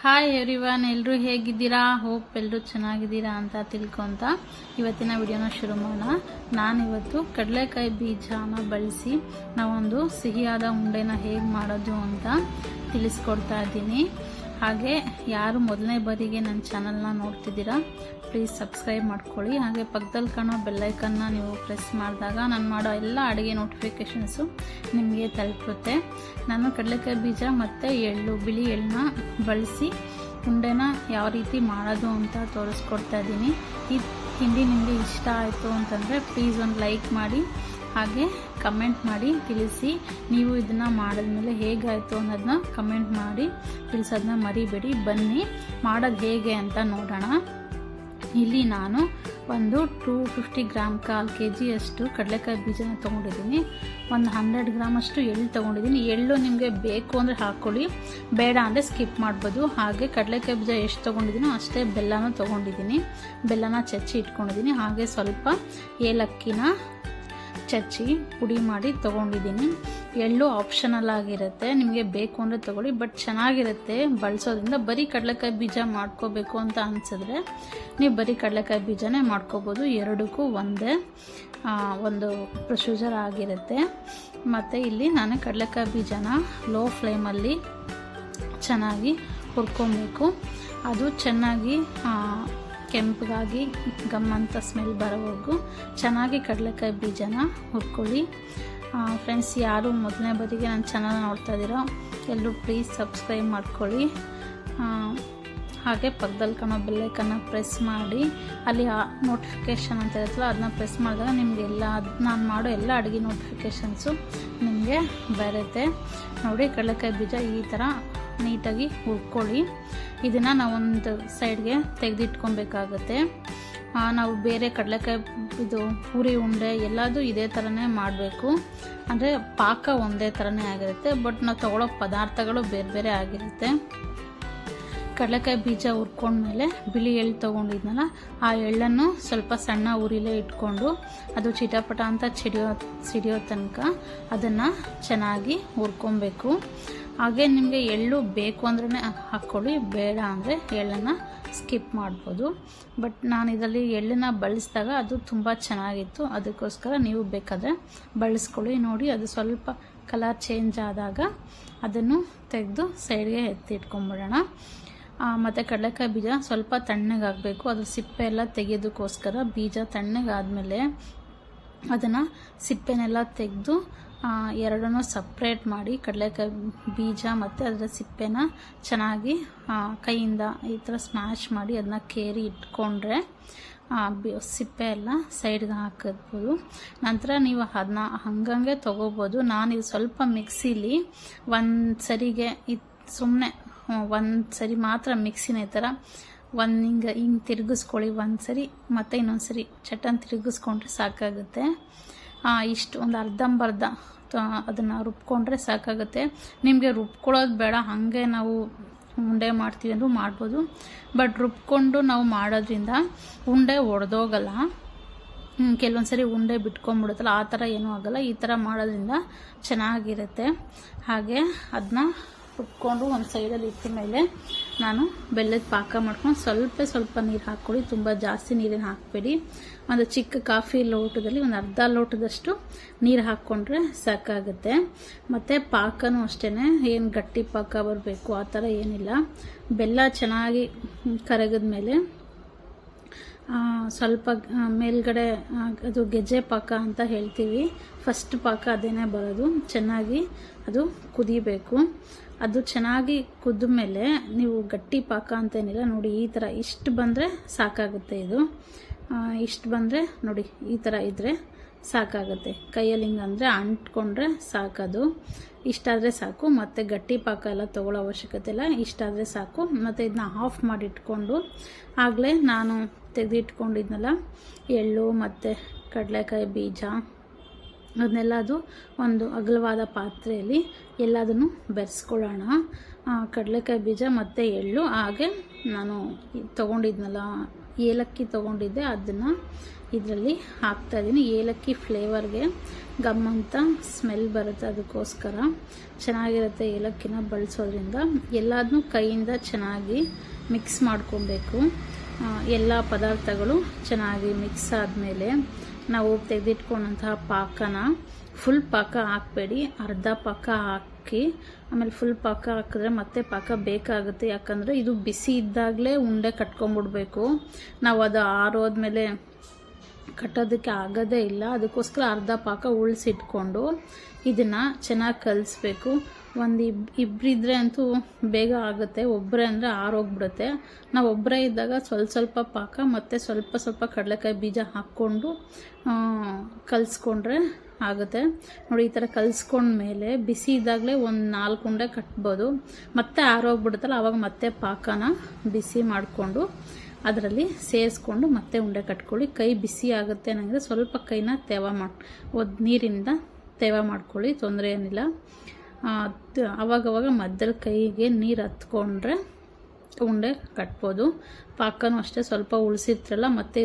Hi everyone, ಎಲ್ಲರೂ ಹೇಗಿದ್ದೀರಾ? Hope ಎಲ್ಲರೂ ಚೆನ್ನಾಗಿದ್ದೀರಾ ಅಂತ ತಿಳ್ಕೊತ ಇವತ್ತಿನ ವಿಡಿಯೋನ ಶುರು ಮಾಡೋಣ. ನಾನಿವತ್ತು ಕಡಲೆಕಾಯಿ ಬೀಜನ ಬಳಸಿ ನಾವೊಂದು ಸಿಹಿಯಾದ ಉಂಡೆನ ಹೇಗೆ ಮಾಡೋದು ಅಂತ ತಿಳಿಸ್ಕೊಡ್ತಾ ಇದ್ದೀನಿ. ಹಾಗೆ ಯಾರು ಮೊದಲನೇ ಬಾರಿಗೆ ನನ್ನ ಚಾನಲ್ನ ನೋಡ್ತಿದ್ದೀರಾ ಪ್ಲೀಸ್ ಸಬ್ಸ್ಕ್ರೈಬ್ ಮಾಡ್ಕೊಳ್ಳಿ. ಹಾಗೆ ಪಕ್ಕದಲ್ಲಿ ಕಾಣೋ ಬೆಲ್ಲೈಕನ್ನ ನೀವು ಪ್ರೆಸ್ ಮಾಡಿದಾಗ ನಾನು ಮಾಡೋ ಎಲ್ಲ ಅಡುಗೆ ನೋಟಿಫಿಕೇಷನ್ಸು ನಿಮಗೆ ತಲುಪುತ್ತೆ. ನಾನು ಕಡಲೆಕಾಯಿ ಬೀಜ ಮತ್ತು ಬಿಳಿ ಎಳ್ಳನ್ನ ಬಳಸಿ ಉಂಡೆನ ಯಾವ ರೀತಿ ಮಾಡೋದು ಅಂತ ತೋರಿಸ್ಕೊಡ್ತಾ ಇದ್ದೀನಿ. ಈ ತಿಂಡಿ ನಿಮಗೆ ಇಷ್ಟ ಆಯಿತು ಅಂತಂದರೆ ಪ್ಲೀಸ್ ಒಂದು ಲೈಕ್ ಮಾಡಿ, ಹಾಗೆ ಕಮೆಂಟ್ ಮಾಡಿ ತಿಳಿಸಿ. ನೀವು ಇದನ್ನು ಮಾಡಿದ್ಮೇಲೆ ಹೇಗಾಯಿತು ಅನ್ನೋದನ್ನ ಕಮೆಂಟ್ ಮಾಡಿ ತಿಳಿಸೋದನ್ನ ಮರಿಬೇಡಿ. ಬನ್ನಿ ಮಾಡೋದು ಹೇಗೆ ಅಂತ ನೋಡೋಣ. ಇಲ್ಲಿ ನಾನು ಒಂದು 250 ಗ್ರಾಮ್, 1/4 kg ಅಷ್ಟು ಕಡಲೆಕಾಯಿ ಬೀಜನ ತೊಗೊಂಡಿದ್ದೀನಿ. ಒಂದು 100 ಗ್ರಾಮ್ ಅಷ್ಟು ಎಳ್ಳು ತೊಗೊಂಡಿದ್ದೀನಿ. ಎಳ್ಳು ನಿಮಗೆ ಬೇಕು ಅಂದರೆ ಹಾಕ್ಕೊಳ್ಳಿ, ಬೇಡ ಅಂದರೆ ಸ್ಕಿಪ್ ಮಾಡ್ಬೋದು. ಹಾಗೆ ಕಡಲೆಕಾಯಿ ಬೀಜ ಎಷ್ಟು ತೊಗೊಂಡಿದ್ದೀನೋ ಅಷ್ಟೇ ಬೆಲ್ಲನೂ ತೊಗೊಂಡಿದ್ದೀನಿ. ಬೆಲ್ಲನ ಚಚ್ಚಿ ಇಟ್ಕೊಂಡಿದ್ದೀನಿ. ಹಾಗೆ ಸ್ವಲ್ಪ ಏಲಕ್ಕಿನ ಚಚ್ಚಿ ಪುಡಿ ಮಾಡಿ ತೊಗೊಂಡಿದ್ದೀನಿ. ಎಳ್ಳು ಆಪ್ಷನಲ್ ಆಗಿರುತ್ತೆ, ನಿಮಗೆ ಬೇಕು ಅಂದರೆ ತೊಗೊಳ್ಳಿ, ಬಟ್ ಚೆನ್ನಾಗಿರುತ್ತೆ ಬಳಸೋದ್ರಿಂದ. ಬರೀ ಕಡಲೆಕಾಯಿ ಬೀಜ ಮಾಡ್ಕೋಬೇಕು ಅಂತ ಅನಿಸಿದ್ರೆ ನೀವು ಬರೀ ಕಡಲೆಕಾಯಿ ಬೀಜನೇ ಮಾಡ್ಕೋಬೋದು. ಎರಡಕ್ಕೂ ಒಂದೇ ಒಂದು ಪ್ರೊಸೀಜರ್ ಆಗಿರುತ್ತೆ. ಮತ್ತು ಇಲ್ಲಿ ನಾನು ಕಡಲೆಕಾಯಿ ಬೀಜನ ಲೋ ಫ್ಲೇಮಲ್ಲಿ ಚೆನ್ನಾಗಿ ಹುರ್ಕೊಬೇಕು. ಅದು ಚೆನ್ನಾಗಿ ಕೆಂಪಗಾಗಿ ಗಮ್ಮಂತ ಸ್ಮೆಲ್ ಬರೋವರೆಗೂ ಚೆನ್ನಾಗಿ ಕಡಲೆಕಾಯಿ ಬೀಜನ ಹುರ್ಕೊಳ್ಳಿ. ಫ್ರೆಂಡ್ಸ್, ಯಾರು ಮೊದಲನೇ ಬಾರಿಗೆ ನನ್ನ ಚಾನಲ್ ನೋಡ್ತಾ ಇದ್ದೀರೋ ಎಲ್ಲರೂ ಪ್ಲೀಸ್ ಸಬ್ಸ್ಕ್ರೈಬ್ ಮಾಡ್ಕೊಳ್ಳಿ. ಹಾಗೆ ಪಕ್ಕದಲ್ಲಿ ಕಾಣೋ ಬೆಲ್ಲೈಕನ್ನ ಪ್ರೆಸ್ ಮಾಡಿ, ಅಲ್ಲಿ ನೋಟಿಫಿಕೇಷನ್ ಅಂತ ಇರುತ್ತಲ್ಲ ಅದನ್ನ ಪ್ರೆಸ್ ಮಾಡಿದಾಗ ನಿಮಗೆ ನಾನು ಮಾಡೋ ಎಲ್ಲ ಅಡುಗೆ ನೋಟಿಫಿಕೇಷನ್ಸು ನಿಮಗೆ ಬರುತ್ತೆ. ನೋಡಿ, ಕಡಲೆಕಾಯಿ ಬೀಜ ಈ ಥರ ನೀಟಾಗಿ ಹುರ್ಕೊಳ್ಳಿ. ಇದನ್ನು ನಾವೊಂದು ಸೈಡ್ಗೆ ತೆಗೆದಿಟ್ಕೊಬೇಕಾಗತ್ತೆ. ನಾವು ಬೇರೆ ಕಡಲೆಕಾಯಿ ಪೂರಿ ಉಂಡೆ ಎಲ್ಲದೂ ಇದೇ ಥರನೇ ಮಾಡಬೇಕು. ಅಂದರೆ ಪಾಕ ಒಂದೇ ಥರನೇ ಆಗಿರುತ್ತೆ, ಬಟ್ ನಾವು ತೊಗೊಳ್ಳೋ ಪದಾರ್ಥಗಳು ಬೇರೆ ಬೇರೆ ಆಗಿರುತ್ತೆ. ಕಡಲೆಕಾಯಿ ಬೀಜ ಹುರ್ಕೊಂಡ್ಮೇಲೆ ಬಿಳಿ ಎಳ್ಳು ತೊಗೊಂಡಿದ್ನಲ್ಲ, ಆ ಎಳ್ಳನ್ನು ಸ್ವಲ್ಪ ಸಣ್ಣ ಉರಿಲೇ ಇಟ್ಕೊಂಡು ಅದು ಚಿಟಪಟ ಅಂತ ಸಿಡಿಯೋ ತನಕ ಅದನ್ನು ಚೆನ್ನಾಗಿ ಹುರ್ಕೊಬೇಕು. ಹಾಗೆ ನಿಮಗೆ ಎಳ್ಳು ಬೇಕು ಅಂದ್ರೇ ಹಾಕ್ಕೊಳ್ಳಿ, ಬೇಡ ಅಂದರೆ ಎಳ್ಳನ್ನು ಸ್ಕಿಪ್ ಮಾಡ್ಬೋದು. ಬಟ್ ನಾನು ಇದರಲ್ಲಿ ಎಳ್ಳನ್ನ ಬಳಸಿದಾಗ ಅದು ತುಂಬ ಚೆನ್ನಾಗಿತ್ತು, ಅದಕ್ಕೋಸ್ಕರ ನೀವು ಬೇಕಾದರೆ ಬಳಸ್ಕೊಳ್ಳಿ. ನೋಡಿ, ಅದು ಸ್ವಲ್ಪ ಕಲರ್ ಚೇಂಜ್ ಆದಾಗ ಅದನ್ನು ತೆಗೆದು ಸೈಡ್ಗೆ ಎತ್ತಿಟ್ಕೊಂಬಿಡೋಣ. ಮತ್ತು ಕಡಲೆಕಾಯಿ ಬೀಜ ಸ್ವಲ್ಪ ತಣ್ಣಗಾಗಬೇಕು, ಅದು ಸಿಪ್ಪೆ ಎಲ್ಲ ತೆಗೆಯೋದಕ್ಕೋಸ್ಕರ. ಬೀಜ ತಣ್ಣಗಾದ್ಮೇಲೆ ಅದನ್ನು ಸಿಪ್ಪೆನೆಲ್ಲ ತೆಗೆದು ಎರಡನ್ನೂ ಸಪ್ರೇಟ್ ಮಾಡಿ, ಕಡಲೆಕಾಯಿ ಬೀಜ ಮತ್ತು ಅದರ ಸಿಪ್ಪೆನ ಚೆನ್ನಾಗಿ ಕೈಯಿಂದ ಈ ಥರ ಸ್ಮ್ಯಾಶ್ ಮಾಡಿ ಅದನ್ನ ಕೇರಿ ಇಟ್ಕೊಂಡ್ರೆ ಸಿಪ್ಪೆ ಎಲ್ಲ ಸೈಡ್ಗೆ ಹಾಕಿರ್ಬೋದು. ನಂತರ ನೀವು ಅದನ್ನ ಹಂಗಂಗೆ ತೊಗೋಬೋದು. ನಾನಿದು ಸ್ವಲ್ಪ ಮಿಕ್ಸಿಲಿ ಒಂದು ಸರಿಗೆ ಸುಮ್ಮನೆ ಒಂದು ಸರಿ ಮಾತ್ರ ಮಿಕ್ಸಿನ ಈ ಥರ ಹಿಂಗೆ ತಿರುಗಿಸ್ಕೊಳ್ಳಿ ಒಂದು ಸರಿ, ಮತ್ತು ಇನ್ನೊಂದು ಸರಿ ಚಟನ್ ತಿರುಗಿಸ್ಕೊಂಡ್ರೆ ಸಾಕಾಗುತ್ತೆ. ಇಷ್ಟು ಒಂದು ಅರ್ಧಂಬರ್ಧ ಅದನ್ನು ರುಬ್ಕೊಂಡ್ರೆ ಸಾಕಾಗುತ್ತೆ. ನಿಮಗೆ ರುಬ್ಕೊಳ್ಳೋದು ಬೇಡ, ಹಾಗೆ ನಾವು ಉಂಡೆ ಮಾಡ್ತೀವಿ ಅಂದರೂ ಮಾಡ್ಬೋದು. ಬಟ್ ರುಬ್ಕೊಂಡು ನಾವು ಮಾಡೋದ್ರಿಂದ ಉಂಡೆ ಒಡೆದೋಗಲ್ಲ. ಕೆಲವೊಂದು ಸರಿ ಉಂಡೆ ಬಿಟ್ಕೊಂಡ್ಬಿಡುತ್ತಲ್ಲ, ಆ ಥರ ಏನೂ ಆಗೋಲ್ಲ. ಈ ಥರ ಮಾಡೋದ್ರಿಂದ ಚೆನ್ನಾಗಿರುತ್ತೆ. ಹಾಗೆ ಅದನ್ನ ರುಬ್ಕೊಂಡು ಒಂದು ಸೈಡಲ್ಲಿ ಇಟ್ಟ ಮೇಲೆ ನಾನು ಬೆಲ್ಲದ ಪಾಕ ಮಾಡ್ಕೊಂಡು ಸ್ವಲ್ಪ ನೀರು ಹಾಕ್ಕೊಳ್ಳಿ. ತುಂಬ ಜಾಸ್ತಿ ನೀರನ್ನು ಹಾಕಬೇಡಿ. ಒಂದು ಚಿಕ್ಕ ಕಾಫಿ ಲೋಟದಲ್ಲಿ ಒಂದು ಅರ್ಧ ಲೋಟದಷ್ಟು ನೀರು ಹಾಕ್ಕೊಂಡ್ರೆ ಸಾಕಾಗುತ್ತೆ. ಮತ್ತು ಪಾಕನೂ ಅಷ್ಟೇ, ಏನು ಗಟ್ಟಿ ಪಾಕ ಬರಬೇಕು ಆ ಥರ ಏನಿಲ್ಲ. ಬೆಲ್ಲ ಚೆನ್ನಾಗಿ ಕರಗಿದ ಮೇಲೆ ಸ್ವಲ್ಪ ಮೇಲ್ಗಡೆ ಅದು ಗೆಜ್ಜೆ ಪಾಕ ಅಂತ ಹೇಳ್ತೀವಿ, ಫಸ್ಟ್ ಪಾಕ ಅದೇನೇ ಬರೋದು. ಚೆನ್ನಾಗಿ ಅದು ಕುದಿಬೇಕು. ಅದು ಚೆನ್ನಾಗಿ ಕುದ್ದ ಮೇಲೆ ನೀವು ಗಟ್ಟಿ ಪಾಕ ಅಂತೇನಿಲ್ಲ, ನೋಡಿ ಈ ಥರ ಇಷ್ಟು ಬಂದರೆ ಸಾಕಾಗುತ್ತೆ. ಇದು ಇಷ್ಟು ಬಂದರೆ ನೋಡಿ, ಈ ಥರ ಇದ್ದರೆ ಸಾಕಾಗುತ್ತೆ. ಕೈಯಲ್ಲಿ ಹಿಂಗಂದರೆ ಅಂಟ್ಕೊಂಡ್ರೆ ಸಾಕದು. ಇಷ್ಟಾದರೆ ಸಾಕು. ಮತ್ತು ಗಟ್ಟಿ ಪಾಕ ಎಲ್ಲ ತೊಗೊಳ್ಳೋ ಅವಶ್ಯಕತೆ ಇಲ್ಲ, ಇಷ್ಟಾದರೆ ಸಾಕು. ಮತ್ತು ಇದನ್ನ ಆಫ್ ಮಾಡಿಟ್ಕೊಂಡು ಆಗಲೇ ನಾನು ತೆಗೆದಿಟ್ಕೊಂಡಿದ್ನಲ್ಲ ಎಳ್ಳು ಮತ್ತು ಕಡಲೆಕಾಯಿ ಬೀಜ ಅದನ್ನೆಲ್ಲ ಅದು ಒಂದು ಅಗಲವಾದ ಪಾತ್ರೆಯಲ್ಲಿ ಎಲ್ಲದನ್ನು ಬೆರೆಸ್ಕೊಳ್ಳೋಣ. ಕಡಲೆಕಾಯಿ ಬೀಜ ಮತ್ತು ಎಳ್ಳು, ಹಾಗೆ ನಾನು ತೊಗೊಂಡಿದ್ನಲ್ಲ ಏಲಕ್ಕಿ ತೊಗೊಂಡಿದ್ದೆ, ಅದನ್ನು ಇದರಲ್ಲಿ ಹಾಕ್ತಾಯಿದ್ದೀನಿ. ಏಲಕ್ಕಿ ಫ್ಲೇವರ್ಗೆ ಗಮ್ ಅಂತ ಸ್ಮೆಲ್ ಬರುತ್ತೆ, ಅದಕ್ಕೋಸ್ಕರ ಚೆನ್ನಾಗಿರುತ್ತೆ ಏಲಕ್ಕಿನ ಬಳಸೋದ್ರಿಂದ. ಎಲ್ಲದನ್ನೂ ಕೈಯಿಂದ ಚೆನ್ನಾಗಿ ಮಿಕ್ಸ್ ಮಾಡ್ಕೊಬೇಕು. ಎಲ್ಲ ಪದಾರ್ಥಗಳು ಚೆನ್ನಾಗಿ ಮಿಕ್ಸ್ ಆದಮೇಲೆ ನಾವು ತೆಗೆದಿಟ್ಕೊಂಡಂತಹ ಪಾಕನ, ಫುಲ್ ಪಾಕ ಹಾಕಬೇಡಿ, ಅರ್ಧ ಪಾಕ ಹಾಕಿ ಆಮೇಲೆ ಫುಲ್ ಪಾಕ ಹಾಕಿದ್ರೆ ಮತ್ತೆ ಪಾಕ ಬೇಕಾಗುತ್ತೆ. ಯಾಕಂದರೆ ಇದು ಬಿಸಿ ಇದ್ದಾಗಲೇ ಉಂಡೆ ಕಟ್ಕೊಂಡ್ಬಿಡ್ಬೇಕು. ನಾವು ಅದು ಆರೋದ್ಮೇಲೆ ಕಟ್ಟೋದಕ್ಕೆ ಆಗೋದೇ ಇಲ್ಲ. ಅದಕ್ಕೋಸ್ಕರ ಅರ್ಧ ಪಾಕ ಉಳಿಸಿಟ್ಕೊಂಡು ಇದನ್ನು ಚೆನ್ನಾಗಿ ಕಲಿಸ್ಬೇಕು. ಇಬ್ಬರಿದ್ರೆ ಅಂತೂ ಬೇಗ ಆಗುತ್ತೆ, ಒಬ್ಬರೇ ಅಂದರೆ ಆರೋಗ್ಬಿಡುತ್ತೆ. ನಾವು ಒಬ್ಬರೇ ಇದ್ದಾಗ ಸ್ವಲ್ಪ ಪಾಕ ಮತ್ತು ಸ್ವಲ್ಪ ಕಡಲೆಕಾಯಿ ಬೀಜ ಹಾಕ್ಕೊಂಡು ಕಲಿಸ್ಕೊಂಡ್ರೆ ಆಗುತ್ತೆ. ನೋಡಿ, ಈ ಥರ ಕಲಿಸ್ಕೊಂಡ್ಮೇಲೆ ಬಿಸಿ ಇದ್ದಾಗಲೇ ಒಂದು 4 ಉಂಡೆ ಕಟ್ಬೋದು. ಮತ್ತೆ ಆರೋಗ್ಬಿಡುತ್ತಲ್ಲ, ಆವಾಗ ಮತ್ತೆ ಪಾಕನ ಬಿಸಿ ಮಾಡಿಕೊಂಡು ಅದರಲ್ಲಿ ಸೇರಿಸ್ಕೊಂಡು ಮತ್ತೆ ಉಂಡೆ ಕಟ್ಕೊಳ್ಳಿ. ಕೈ ಬಿಸಿ ಆಗುತ್ತೆ ನನಗೆ, ಸ್ವಲ್ಪ ಕೈನ ನೀರಿಂದ ತೇವ ಮಾಡ್ಕೊಳ್ಳಿ, ತೊಂದರೆ ಏನಿಲ್ಲ. ಆವಾಗವಾಗ ಮಧ್ಯದಲ್ಲಿ ಕೈಗೆ ನೀರು ಹತ್ಕೊಂಡ್ರೆ ಉಂಡೆ ಕಟ್ಬೋದು. ಪಾಕನೂ ಅಷ್ಟೇ, ಸ್ವಲ್ಪ ಉಳಿಸಿರ್ತಿರಲ್ಲ ಮತ್ತೆ